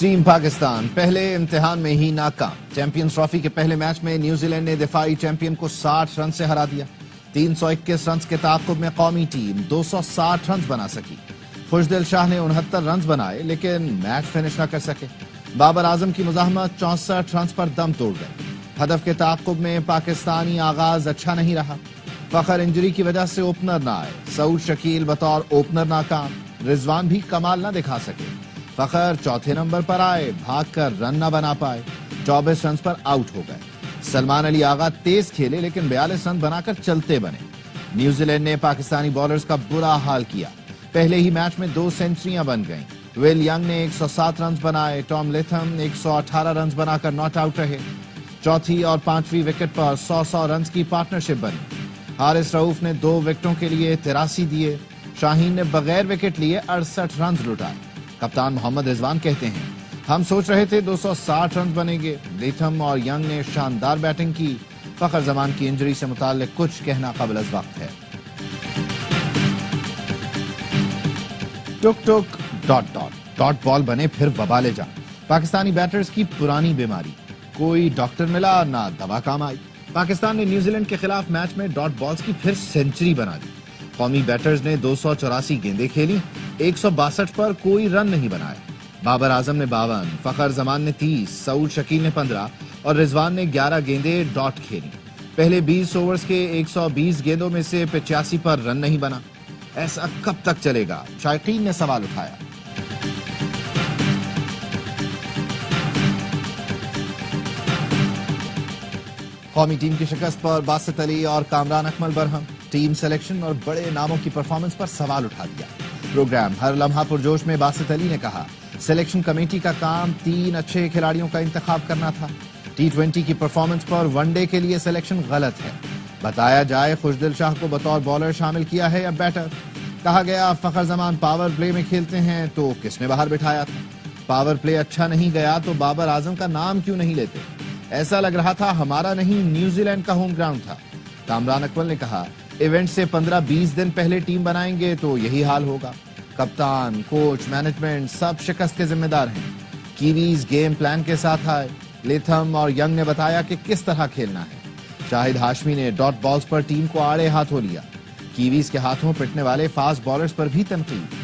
Team Pakistan پہلے امتحان میں ہی ناکام۔ چیمپئنز ٹرافی کے پہلے میچ میں نیوزی لینڈ نے دفاعی چیمپئن کو 60 رن سے ہرا دیا۔ 321 رنز کے تعاقب میں قومی ٹیم 260 رنز بنا سکی۔ خوشدل شاہ نے 69 رنز بنائے لیکن میچ فنش نہ کر سکے۔ بابر اعظم کی مزاحمت 64 رنز پر دم توڑ گئے۔ ہدف کے تعاقب میں پاکستانی آغاز اچھا نہیں رہا۔ فخر انجری کی وجہ سے اوپنر نہ آئے۔ سعود شکیل بطور اوپنر ناکام۔ رضوان بھی کمال نہ دکھا سکے۔ فخر چوتھے نمبر پر آئے، بھاگ کر رن نہ بنا پائے۔ 24 رنز پر آؤٹ ہو گئے۔ سلمان علی آغا تیز کھیلے لیکن 42 رن بنا کر چلتے بنے۔ نیوزی لینڈ نے پاکستانی بالرز کا برا حال کیا۔ پہلے ہی میچ میں 2 سینچریاں بن گئیں۔ ول ینگ نے 107 رنز بنائے۔ ٹام لیتھم 118 رنز بنا کر ناٹ آؤٹ رہے۔ چوتھی اور پانچویں وکٹ پر 100 رنز کی پارٹنرشپ بنی۔ حارث رؤوف نے 2 وکٹوں کے لیے 83 دیے۔ شاہین نے بغیر وکٹ لیے 68 رنز لٹائے۔ کپتان محمد رضوان کہتے ہیں، ہم سوچ رہے تھے 260 رنز بنیں گے۔ لیتھم اور ینگ نے شاندار بیٹنگ کی۔ فخر زمان کی انجری سے متعلق کچھ کہنا قبل از وقت ہے۔ ٹک ٹک ڈاٹ ڈاٹ ڈاٹ بال بنے پھر وبالے جان۔ پاکستانی بیٹرز کی پرانی بیماری، کوئی ڈاکٹر ملا نہ دوا کام آئی۔ پاکستان نے نیوزی لینڈ کے خلاف میچ میں ڈاٹ بالز کی پھر سینچری بنا دی۔ قومی بیٹرز نے 284 گیندیں کھیلی، 162 پر کوئی رن نہیں بنایا۔ بابر اعظم نے 52، فخر زمان نے 30، سعود شکیل نے 15 اور رضوان نے 11 گیندیں ڈاٹ کھیلی۔ پہلے 20 اوورز کے 120 گیندوں میں سے 85 پر رن نہیں بنا۔ ایسا کب تک چلے گا؟ شائقین نے سوال اٹھایا۔ قومی ٹیم کی شکست پر باسط علی اور کامران اکمل برہم۔ ٹیم سلیکشن اور بڑے ناموں کی پرفارمنس پر سوال اٹھا دیا۔ پروگرام ہر لمحہ پرجوش میں باسط علی نے کہا، سلیکشن کمیٹی کا کام 3 اچھے کھلاڑیوں کا انتخاب کرنا تھا۔ T20 کی پرفارمنس پر ون ڈے کے لیے سلیکشن غلط ہے۔ بتایا جائے خوشدل شاہ کو بطور بالر شامل کیا ہے یا بیٹر۔ کہا گیا فخر زمان پاور پلے میں کھیلتے ہیں تو کس نے باہر بٹھایا تھا؟ پاور پلے اچھا نہیں گیا تو بابر اعظم کا نام کیوں نہیں لیتے؟ ایسا لگ رہا تھا ہمارا نہیں نیوزی لینڈ کا ہوم گراؤنڈ تھا۔ کامران اکمل نے کہا، ایونٹ سے 15-20 دن پہلے ٹیم بنائیں گے تو یہی حال ہوگا۔ کپتان، کوچ، مینجمنٹ سب شکست کے ذمہ دار ہیں۔ کیویز گیم پلان کے ساتھ آئے۔ لیتھم اور ینگ نے بتایا کہ کس طرح کھیلنا ہے۔ شاہد ہاشمی نے ڈاٹ بالز پر ٹیم کو آڑے ہاتھوں لیا۔ کیویز کے ہاتھوں پٹنے والے فاسٹ بالرز پر بھی تنقید۔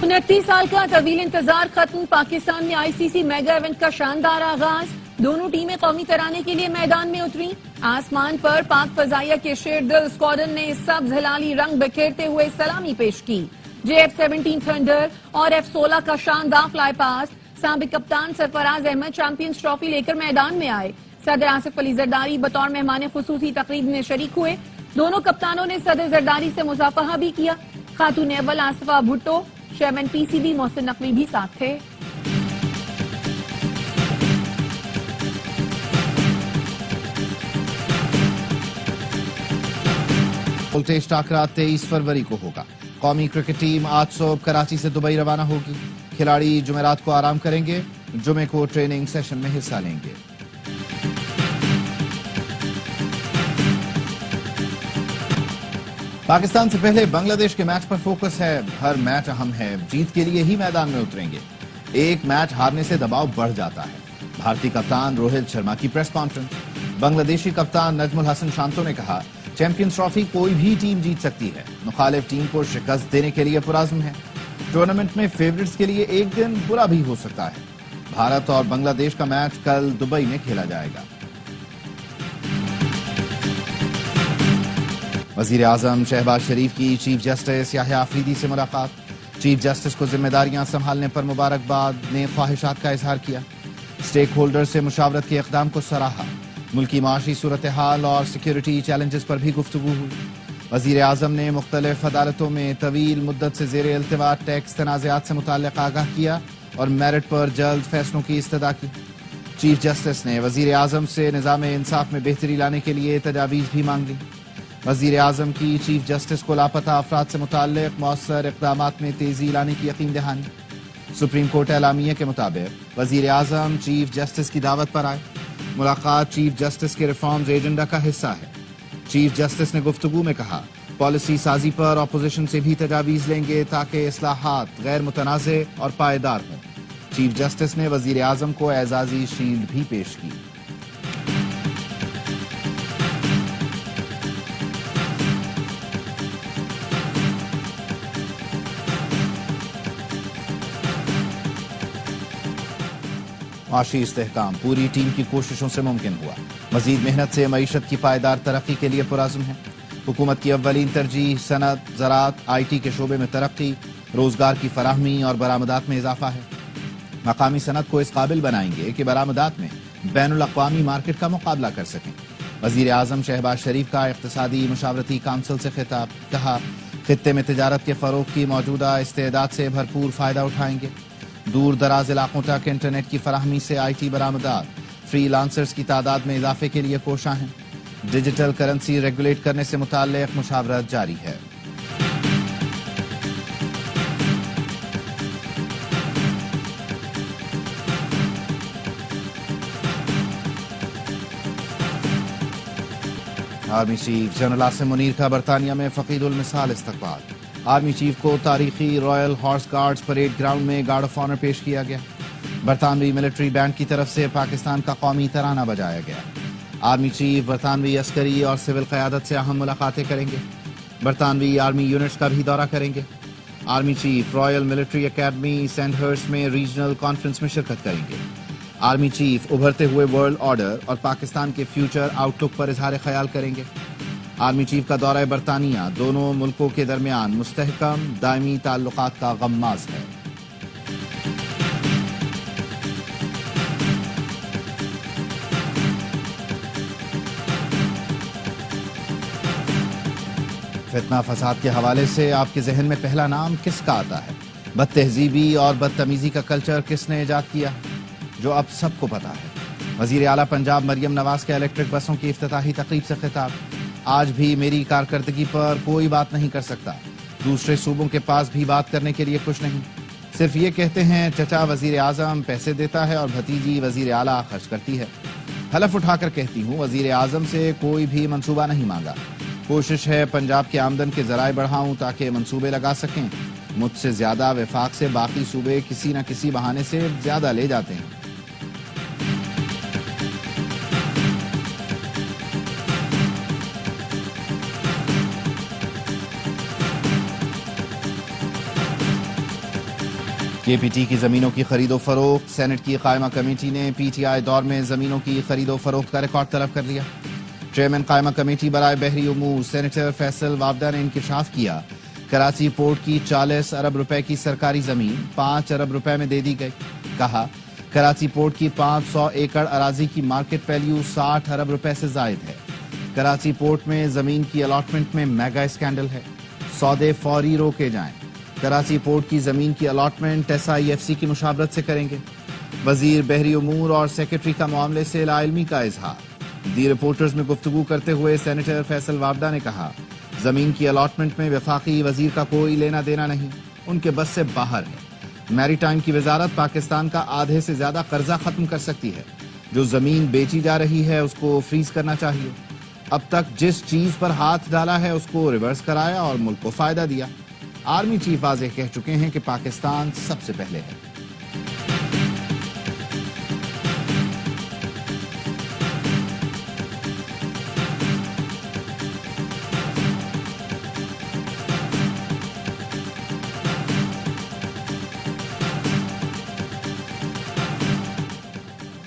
29 سال کا طویل انتظار ختم۔ پاکستان میں ICC میگا ایونٹ کا شاندار آغاز۔ دونوں ٹیمیں قومی ترانے کے لیے میدان میں اتری۔ آسمان پر پاک فضائیہ کے شیر دل اسکواڈن نے سبز ہلالی رنگ بکھیرتے ہوئے سلامی پیش کی۔ JF-17 تھنڈر اور F-16 کا شاندار فلائی پاس۔ سابق کپتان سرفراز احمد چیمپئنز ٹرافی لے کر میدان میں آئے۔ صدر آصف علی زرداری بطور مہمان خصوصی تقریب میں شریک ہوئے۔ دونوں کپتانوں نے صدر زرداری سے مصافحہ بھی کیا۔ خاتون اول آصفہ بھٹو، چیئرمین PCB محسن نقوی بھی ساتھ تھے۔ ٹیسٹ ٹاکرا 23 فروری کو ہوگا۔ قومی کرکٹ ٹیم آج صبح کراچی سے دبئی روانہ ہوگی۔ کھلاڑی جمعرات کو آرام کریں گے، جمعے کو ٹریننگ سیشن میں حصہ لیں گے۔ پاکستان سے پہلے بنگلہ دیش کے میچ پر فوکس ہے۔ ہر میچ اہم ہے، جیت کے لیے ہی میدان میں اتریں گے۔ ایک میچ ہارنے سے دباؤ بڑھ جاتا ہے۔ بھارتی کپتان روہت شرما کی پریس کانفرنس۔ بنگلہ دیشی کپتان نجم الحسن شانتو نے کہا، چیمپئنز ٹرافی کوئی بھی ٹیم جیت سکتی ہے، مخالف ٹیم کو شکست دینے کے لیے پرعزم ہے۔ ٹورنامنٹ میں فیورٹس کے لیے ایک دن برا بھی ہو سکتا ہے۔ بھارت اور بنگلہ دیش کا میچ کل دبئی میں کھیلا جائے گا۔ وزیر اعظم شہباز شریف کی چیف جسٹس یحییٰ آفریدی سے ملاقات۔ چیف جسٹس کو ذمہ داریاں سنبھالنے پر مبارکباد، نے خواہشات کا اظہار کیا۔ اسٹیک ہولڈر سے مشاورت کے اقدام کو سراہا۔ ملکی معاشی صورتحال اور سیکیورٹی چیلنجز پر بھی گفتگو ہوئی۔ وزیر اعظم نے مختلف عدالتوں میں طویل مدت سے زیر التوا ٹیکس تنازعات سے متعلق آگاہ کیا اور میرٹ پر جلد فیصلوں کی استدعا کی۔ چیف جسٹس نے وزیر اعظم سے نظام انصاف میں بہتری لانے کے لیے تجاویز بھی مانگ لی۔ وزیر اعظم کی چیف جسٹس کو لاپتہ افراد سے متعلق مؤثر اقدامات میں تیزی لانے کی یقین دہانی۔ سپریم کورٹ اعلامیہ کے مطابق وزیر اعظم چیف جسٹس کی دعوت پر آئے۔ ملاقات چیف جسٹس کے ریفارمز ایجنڈا کا حصہ ہے۔ چیف جسٹس نے گفتگو میں کہا پالیسی سازی پر اپوزیشن سے بھی تجاویز لیں گے تاکہ اصلاحات غیر متنازع اور پائیدار ہوں۔ چیف جسٹس نے وزیر اعظم کو اعزازی شیلڈ بھی پیش کی۔ معاشی استحکام پوری ٹیم کی کوششوں سے ممکن ہوا۔ مزید محنت سے معیشت کی پائیدار ترقی کے لیے پرعزم ہے۔ حکومت کی اولین ترجیح صنعت، زراعت، آئی ٹی کے شعبے میں ترقی، روزگار کی فراہمی اور برآمدات میں اضافہ ہے۔ مقامی صنعت کو اس قابل بنائیں گے کہ برآمدات میں بین الاقوامی مارکیٹ کا مقابلہ کر سکیں۔ وزیر اعظم شہباز شریف کا اقتصادی مشاورتی کونسل سے خطاب، کہا خطے میں تجارت کے فروغ کی موجودہ استعداد سے بھرپور فائدہ اٹھائیں گے۔ دور دراز علاقوں تک انٹرنیٹ کی فراہمی سے آئی ٹی برآمدات، فری لانسرز کی تعداد میں اضافے کے لیے کوشاں ہیں۔ ڈیجیٹل کرنسی ریگولیٹ کرنے سے متعلق مشاورت جاری ہے۔ Army chief general Asim Munir کا برطانیہ میں فقید المثال استقبال۔ آرمی چیف کو تاریخی royal horse guards parade ground میں گارڈ آف آنر پیش کیا گیا۔ برطانوی ملٹری بینڈ کی طرف سے پاکستان کا قومی ترانہ بجایا گیا۔ آرمی چیف برطانوی عسکری اور سول قیادت سے اہم ملاقاتیں کریں گے۔ برطانوی آرمی یونٹس کا بھی دورہ کریں گے۔ Army chief Royal Military Academy Sandhurst میں ریجنل کانفرنس میں شرکت کریں گے۔ آرمی چیف ابھرتے ہوئے ورلڈ آرڈر اور پاکستان کے فیوچر آؤٹ لک پر اظہار خیال کریں گے۔ آرمی چیف کا دورہ برطانیہ دونوں ملکوں کے درمیان مستحکم دائمی تعلقات کا غماز ہے۔ فتنہ فساد کے حوالے سے آپ کے ذہن میں پہلا نام کس کا آتا ہے؟ بد تہذیبی اور بدتمیزی کا کلچر کس نے ایجاد کیا، جو اب سب کو پتا ہے؟ وزیر اعلیٰ پنجاب مریم نواز کا الیکٹرک بسوں کی افتتاحی تقریب سے خطاب۔ آج بھی میری کارکردگی پر کوئی بات نہیں کر سکتا، دوسرے صوبوں کے پاس بھی بات کرنے کے لیے کچھ نہیں، صرف یہ کہتے ہیں چچا وزیر اعظم پیسے دیتا ہے اور بھتیجی وزیر اعلیٰ خرچ کرتی ہے۔ حلف اٹھا کر کہتی ہوں وزیر اعظم سے کوئی بھی منصوبہ نہیں مانگا، کوشش ہے پنجاب کے آمدن کے ذرائع بڑھاؤں تاکہ منصوبے لگا سکیں۔ مجھ سے زیادہ وفاق سے باقی صوبے کسی نہ کسی بہانے سے زیادہ لے جاتے ہیں۔ کے پی ٹی کی زمینوں کی خرید و فروخت، سینٹ کی قائمہ کمیٹی نے پی ٹی آئی دور میں زمینوں کی خرید و فروخت کا ریکارڈ طلب کر لیا۔ چیئرمین قائمہ کمیٹی برائے بحری امور سینیٹر فیصل وابدہ نے انکشاف کیا کراچی پورٹ کی 40 ارب روپے کی سرکاری زمین 5 ارب روپے میں دے دی گئی۔ کہا کراچی پورٹ کی 500 ایکڑ اراضی کی مارکیٹ ویلیو 60 ارب روپے سے زائد ہے۔ کراچی پورٹ میں زمین کی الاٹمنٹ میں میگا اسکینڈل ہے، سودے فوری روکے جائیں۔ کراچی پورٹ کی زمین کی allotment S I F C کی مشاورت سے کریں گے۔ وزیر بحری امور اور سیکرٹری کا معاملے سے لا علمی کا اظہار۔ دی رپورٹرز میں گفتگو کرتے ہوئے سینیٹر فیصل وابدہ نے کہا زمین کی الاٹمنٹ میں وفاقی وزیر کا کوئی لینا دینا نہیں، ان کے بس سے باہر ہے۔ میری ٹائم کی وزارت پاکستان کا آدھے سے زیادہ قرضہ ختم کر سکتی ہے، جو زمین بیچی جا رہی ہے اس کو فریز کرنا چاہیے۔ اب تک جس چیز پر ہاتھ ڈالا ہے اس کو ریورس کرایا اور ملک کو فائدہ دیا۔ آرمی چیف واضح کہہ چکے ہیں کہ پاکستان سب سے پہلے ہے۔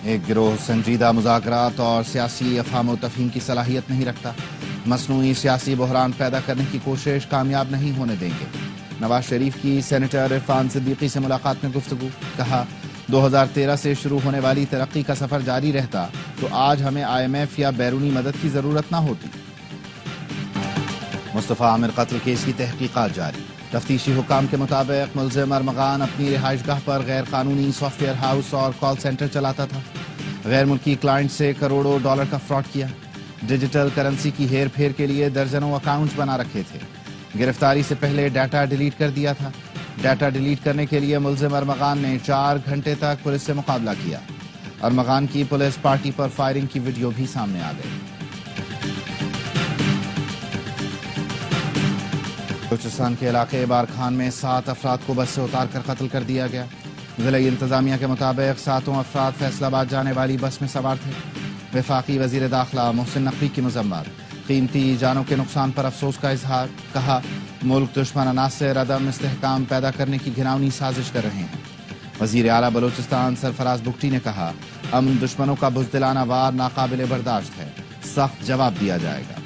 ایک گروہ سنجیدہ مذاکرات اور سیاسی افہام و تفہیم کی صلاحیت نہیں رکھتا، مصنوعی سیاسی بحران پیدا کرنے کی کوشش کامیاب نہیں ہونے دیں گے۔ نواز شریف کی سینیٹر عرفان صدیقی سے ملاقات میں گفتگو، کہا 2013 سے شروع ہونے والی ترقی کا سفر جاری رہتا تو آج ہمیں آئی ایم ایف یا بیرونی مدد کی ضرورت نہ ہوتی۔ مصطفیٰ عامر قتل کیس کی تحقیقات جاری، تفتیشی حکام کے مطابق ملزم ارمغان اپنی رہائش گاہ پر غیر قانونی سافٹ ویئر ہاؤس اور کال سینٹر چلاتا تھا، غیر ملکی کلائنٹ سے کروڑوں ڈالر کا فراڈ کیا، ڈیجیٹل کرنسی کی ہیر پھیر کے لیے درجنوں اکاؤنٹس بنا رکھے تھے، گرفتاری سے پہلے ڈیٹا ڈیلیٹ کر دیا تھا۔ ڈیٹا ڈیلیٹ کرنے کے لیے ملزم ارمغان نے 4 گھنٹے تک پولیس سے مقابلہ کیا۔ ارمغان کی پولیس پارٹی پر فائرنگ کی ویڈیو بھی سامنے آ گئی۔ بلوچستان کے علاقے بار خان میں 7 افراد کو بس سے اتار کر قتل کر دیا گیا. ضلعی انتظامیہ کے مطابق 7 افراد فیصل آباد جانے والی بس میں سوار تھے. وفاقی وزیر داخلہ محسن نقوی کی مذمت. قیمتی جانوں کے نقصان پر افسوس کا اظہار. کہا ملک دشمن عناصر عدم استحکام پیدا کرنے کی گھناؤنی سازش کر رہے ہیں. وزیر اعلیٰ بلوچستان سرفراز بگٹی نے کہا امن دشمنوں کا بزدلانہ وار ناقابل برداشت ہے, سخت جواب دیا جائے گا.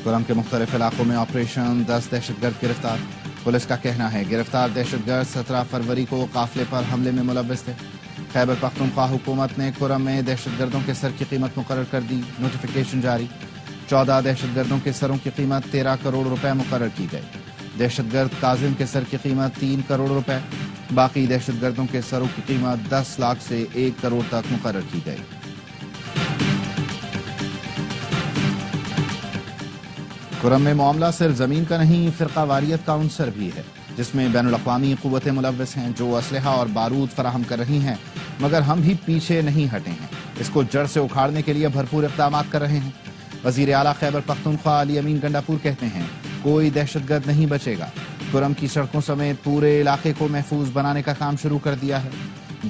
کرم کے مختلف علاقوں میں آپریشن 10 دہشت گرد گرفتار. پولیس کا کہنا ہے گرفتار دہشت گرد 17 فروری کو قافلے پر حملے میں ملوث تھے. خیبر پختونخوا حکومت نے کرم میں دہشت گردوں کے سر کی قیمت مقرر کر دی. نوٹیفیکیشن جاری. 14 دہشت گردوں کے سروں کی قیمت 13 کروڑ روپے مقرر کی گئی. دہشت گرد کاظم کے سر کی قیمت 3 کروڑ روپے. باقی دہشت گردوں کے سروں کی قیمت 10 لاکھ سے 1 کروڑ تک مقرر کی گئی. کرم میں معاملہ صرف زمین کا نہیں, فرقہ واریت کا عنصر بھی ہے, جس میں بین الاقوامی قوتیں ملوث ہیں جو اسلحہ اور بارود فراہم کر رہی ہیں, مگر ہم بھی پیچھے نہیں ہٹے ہیں. اس کو جڑ سے اکھاڑنے کے لیے بھرپور اقدامات کر رہے ہیں. وزیر اعلیٰ خیبر پختونخوا علی امین گنڈاپور کہتے ہیں کوئی دہشت گرد نہیں بچے گا. کرم کی سڑکوں سمیت پورے علاقے کو محفوظ بنانے کا کام شروع کر دیا ہے.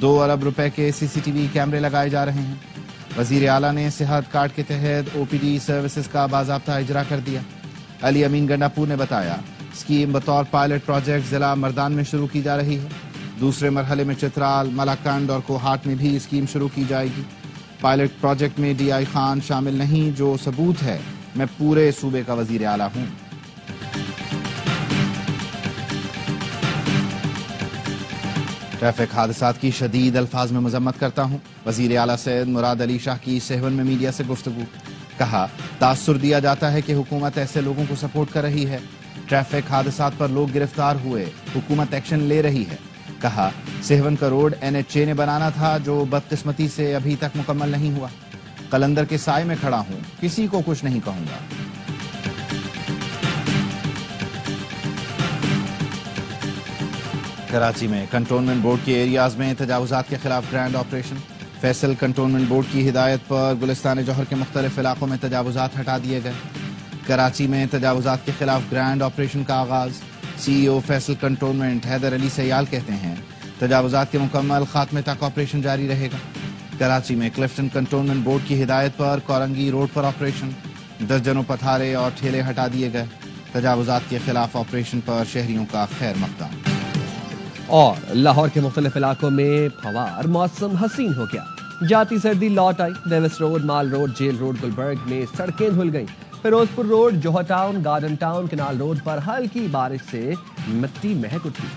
2 ارب روپے کے CCTV کیمرے لگائے جا رہے ہیں. وزیر اعلیٰ نے صحت کارڈ کے تحت OPD سروسز کا باضابطہ اجرا کر دیا. علی امین گنڈاپور نے بتایا اسکیم بطور پائلٹ پروجیکٹ ضلع مردان میں شروع کی جا رہی ہے. دوسرے مرحلے میں چترال, ملاکنڈ اور کوہاٹ میں بھی اسکیم شروع کی جائے گی. پائلٹ پروجیکٹ میں DI خان شامل نہیں, جو ثبوت ہے میں پورے صوبے کا وزیر اعلیٰ ہوں. ٹریفک حادثات کی شدید الفاظ میں مذمت کرتا ہوں. وزیر اعلیٰ سید مراد علی شاہ کی سیون میں میڈیا سے گفتگو. کہا تاثر دیا جاتا ہے کہ حکومت ایسے لوگوں کو سپورٹ کر رہی ہے. ٹریفک حادثات پر لوگ گرفتار ہوئے, حکومت ایکشن لے رہی ہے. کہا سیون کا روڈ NHA نے بنانا تھا جو بدقسمتی سے ابھی تک مکمل نہیں ہوا. قلندر کے سائے میں کھڑا ہوں, کسی کو کچھ نہیں کہوں گا. کراچی میں کنٹونمنٹ بورڈ کے ایریاز میں تجاوزات کے خلاف grand operation. Faisal cantonment board کی ہدایت پر گلستان جوہر کے مختلف علاقوں میں تجاوزات ہٹا دیے گئے. کراچی میں تجاوزات کے خلاف گرینڈ آپریشن کا آغاز. CEO فیصل کنٹونمنٹ حیدر علی سیال کہتے ہیں تجاوزات کے مکمل خاتمے تک آپریشن جاری رہے گا. کراچی میں کلفٹن کنٹونمنٹ بورڈ کی ہدایت پر کورنگی روڈ پر آپریشن. درجنوں پتھارے اور ٹھیلے ہٹا دیے گئے. تجاوزات کے خلاف آپریشن پر شہریوں کا خیر مقدم. اور لاہور کے مختلف علاقوں میں پھوار موسم حسین ہو گیا. جاتی سردی لوٹ آئی. Davis Road, Mall Road, Jail Road, Gulberg میں سڑکیں دھل گئیں. Ferozepur Road, Johar Town, Garden Town, Canal Road پر ہلکی بارش سے مٹی مہک اٹھی.